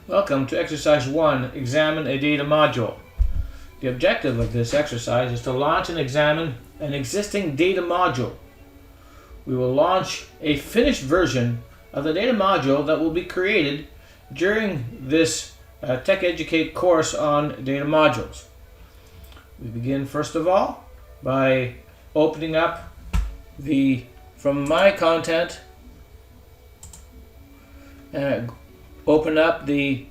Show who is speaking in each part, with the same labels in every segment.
Speaker 1: Welcome to exercise 1, examine a data module. The objective of this exercise is to launch and examine an existing data module. We will launch a finished version of the data module that will be created during this Tech Educate course on data modules. We begin first of all by opening up from my content, open up the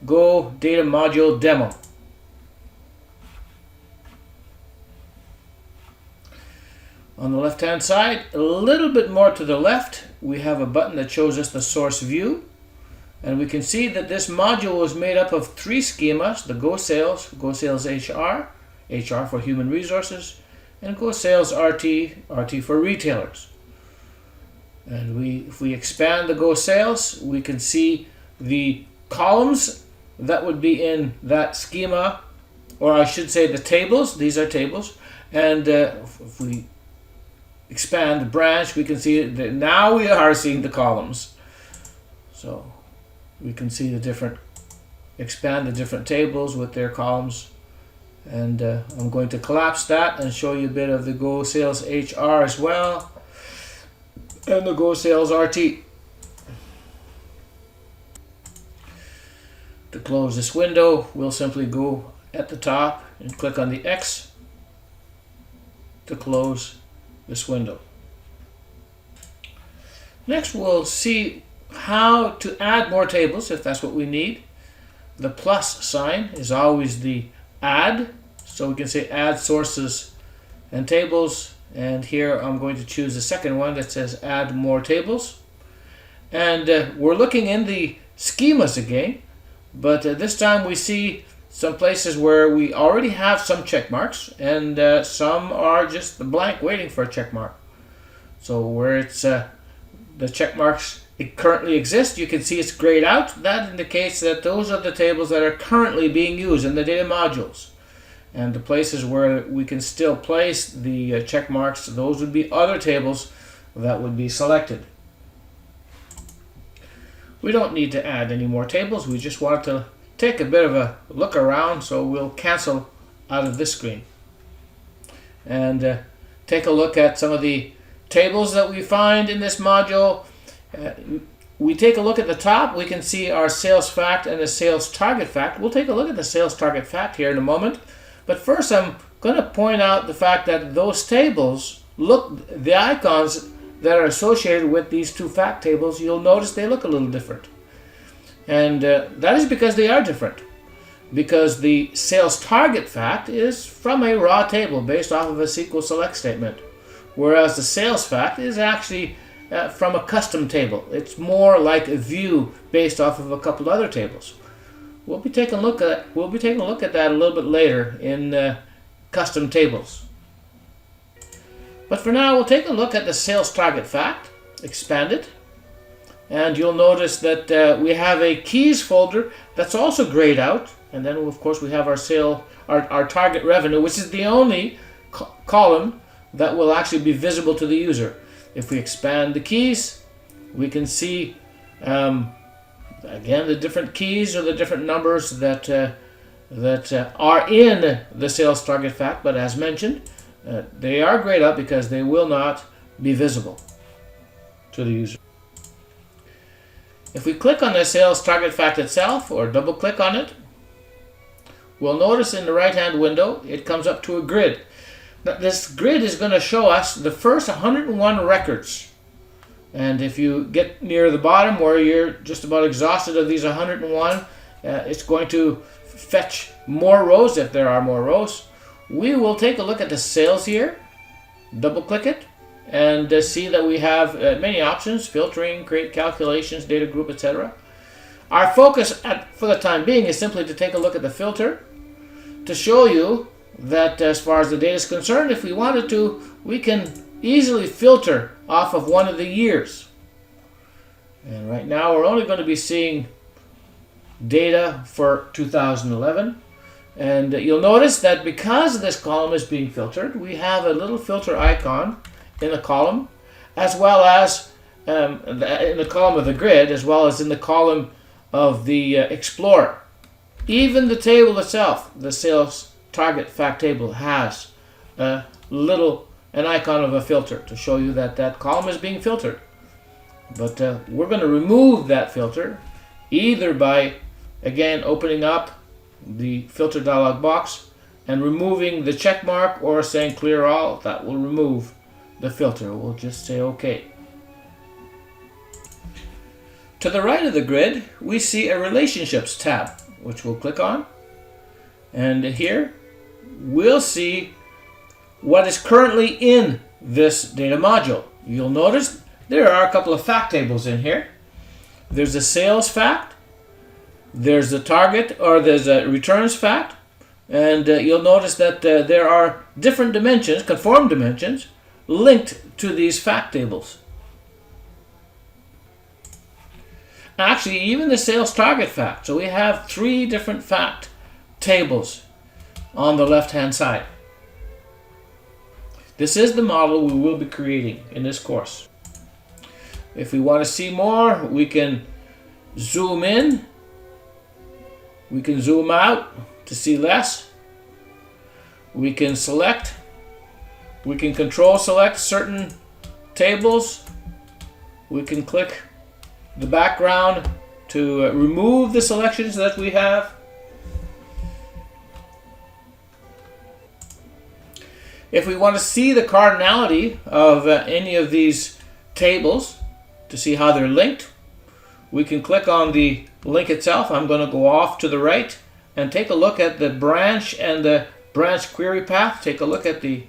Speaker 1: Go Data Module demo. On the left hand side, a little bit more to the left, we have a button that shows us the source view, and we can see that this module is made up of 3 schemas: the Go Sales HR, HR for human resources, and Go Sales RT, RT for retailers. And if we expand the Go Sales, we can see the columns that would be in that schema, or I should say the tables. These are tables. And if we expand the branch, we can see that now we are seeing the columns. So we can see expand the different tables with their columns. And I'm going to collapse that and show you a bit of the Go Sales HR as well, and the Go Sales RT. To close this window, we'll simply go at the top and click on the X to close this window. Next, we'll see how to add more tables if that's what we need. The plus sign is always the add, so we can say add sources and tables. And here I'm going to choose the second one that says add more tables. And we're looking in the schemas again, but this time we see some places where we already have some check marks, and some are just blank waiting for a check mark. So where it's the check marks currently exist, you can see it's grayed out. That indicates that those are the tables that are currently being used in the data modules. And the places where we can still place the check marks, those would be other tables that would be selected. We don't need to add any more tables. We just want to take a bit of a look around, so we'll cancel out of this screen and take a look at some of the tables that we find in this module. We take a look at the top, we can see our sales fact and the sales target fact. We'll take a look at the sales target fact here in a moment. But first, I'm going to point out the fact that those tables the icons that are associated with these 2 fact tables, you'll notice they look a little different. And that is because they are different. Because the sales target fact is from a raw table based off of a SQL select statement, whereas the sales fact is actually from a custom table. It's more like a view based off of a couple other tables. We'll be taking a look at that a little bit later in custom tables. But for now, we'll take a look at the sales target fact, expand it, and you'll notice that we have a keys folder that's also grayed out, and then of course we have our target revenue, which is the only column that will actually be visible to the user. If we expand the keys, we can see again the different keys or the different numbers that are in the sales target fact, but as mentioned, they are grayed up because they will not be visible to the user. If we click on the sales target fact itself or double click on it, we'll notice in the right hand window it comes up to a grid. Now, this grid is going to show us the first 101 records. And if you get near the bottom where you're just about exhausted of these 101, it's going to fetch more rows if there are more rows. We will take a look at the sales here, double click it, and see that we have many options: filtering, create calculations, data group, etc. Our focus for the time being is simply to take a look at the filter to show you that as far as the data is concerned, if we wanted to, we can easily filter off of one of the years. And right now we're only going to be seeing data for 2011. And you'll notice that because this column is being filtered, we have a little filter icon in the column, as well as in the column of the grid, as well as in the column of the Explorer. Even the table itself, the sales target fact table, has an icon of a filter to show you that that column is being filtered. But we're going to remove that filter either by, again, opening up the filter dialog box and removing the check mark, or saying clear all. That will remove the filter. We'll just say OK. To the right of the grid, we see a Relationships tab, which we'll click on. And here, we'll see what is currently in this data module. You'll notice there are a couple of fact tables in here. There's a sales fact, there's a target, or there's a returns fact, and you'll notice that there are different dimensions, conform dimensions, linked to these fact tables. Actually, even the sales target fact. So we have 3 different fact tables on the left-hand side. This is the model we will be creating in this course. If we want to see more, we can zoom in. We can zoom out to see less. We can select. We can control select certain tables. We can click the background to remove the selections that we have. If we want to see the cardinality of any of these tables, to see how they're linked, we can click on the link itself. I'm going to go off to the right and take a look at the branch and the branch query path. Take a look at the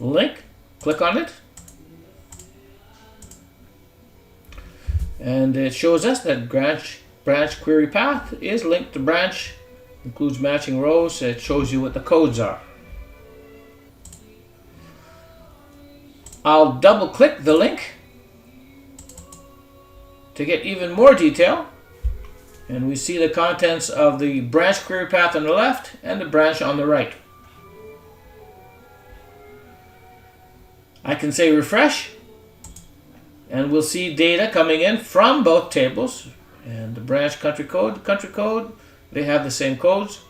Speaker 1: link, click on it, and it shows us that branch query path is linked to branch, includes matching rows. It shows you what the codes are. I'll double click the link to get even more detail, and we see the contents of the branch query path on the left and the branch on the right. I can say refresh, and we'll see data coming in from both tables, and the branch country code, they have the same codes.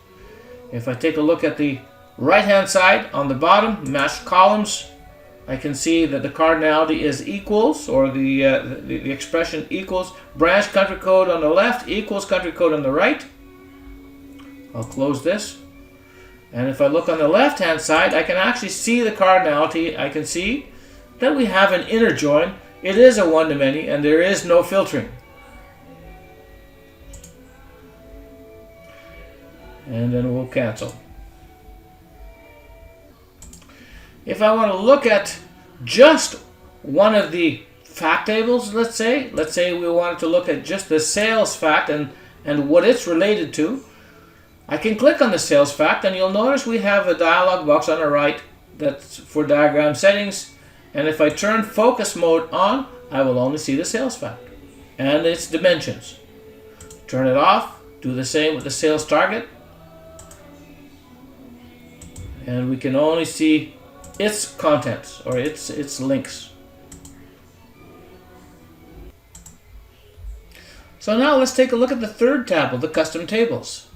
Speaker 1: If I take a look at the right hand side on the bottom, matched columns, I can see that the cardinality is equals, or the expression equals branch country code on the left equals country code on the right. I'll close this. And if I look on the left hand side, I can actually see the cardinality. I can see that we have an inner join. It is a one-to-many, and there is no filtering. And then we'll cancel. If I want to look at just one of the fact tables, let's say we wanted to look at just the sales fact and what it's related to, I can click on the sales fact, and you'll notice we have a dialog box on the right that's for diagram settings. And if I turn focus mode on, I will only see the sales fact and its dimensions. Turn it off, do the same with the sales target, and we can only see its contents, or its links. So now let's take a look at the third tab of the custom tables.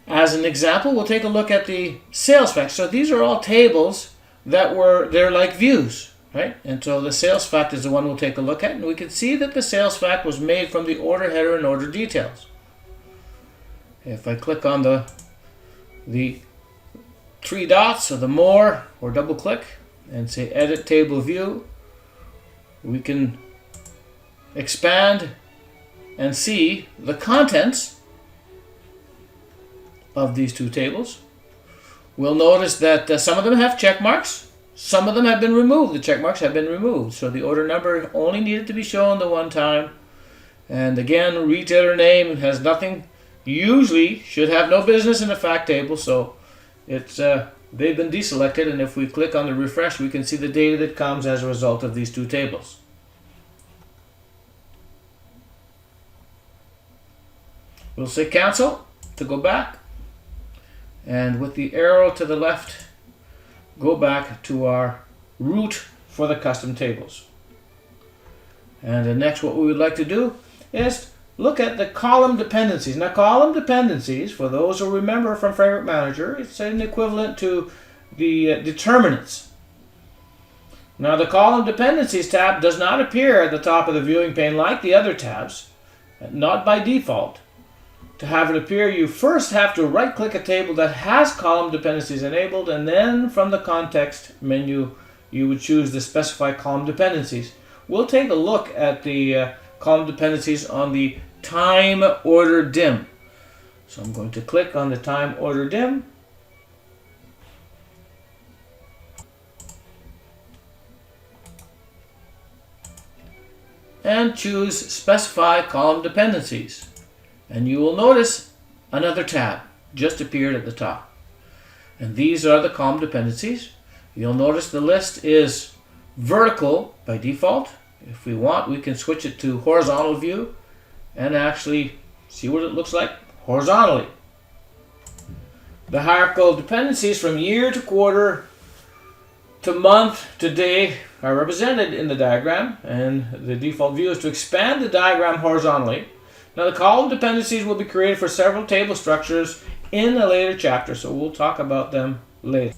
Speaker 1: As an example, we'll take a look at the sales fact. So these are all tables that they're like views, right? And so the sales fact is the one we'll take a look at, and we can see that the sales fact was made from the order header and order details. If I click on the 3 dots, or the more, or double click and say edit table view, we can expand and see the contents of these 2 tables. We'll notice that some of them have check marks, some of them have been removed. The check marks have been removed, so the order number only needed to be shown the one time. And again, retailer name has nothing, usually should have no business in the fact table, so it's they've been deselected. And if we click on the refresh, we can see the data that comes as a result of these 2 tables. We'll say cancel to go back, and with the arrow to the left, go back to our root for the custom tables. And the next, what we would like to do is look at the column dependencies. Now, column dependencies, for those who remember from Framework Manager, it's an equivalent to the determinants. Now, the column dependencies tab does not appear at the top of the viewing pane like the other tabs, not by default. To have it appear, you first have to right-click a table that has column dependencies enabled, and then from the context menu, you would choose the specify column dependencies. We'll take a look at the column dependencies on the time order dim. So I'm going to click on the time order dim. And choose specify column dependencies. And you will notice another tab just appeared at the top. And these are the column dependencies. You'll notice the list is vertical by default. If we want, we can switch it to horizontal view and actually see what it looks like horizontally. The hierarchical dependencies from year to quarter to month to day are represented in the diagram, and the default view is to expand the diagram horizontally. Now, the column dependencies will be created for several table structures in a later chapter, so we'll talk about them later.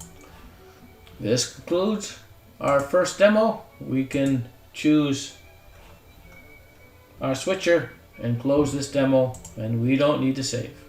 Speaker 1: This concludes our first demo. We can choose our switcher and close this demo, and we don't need to save.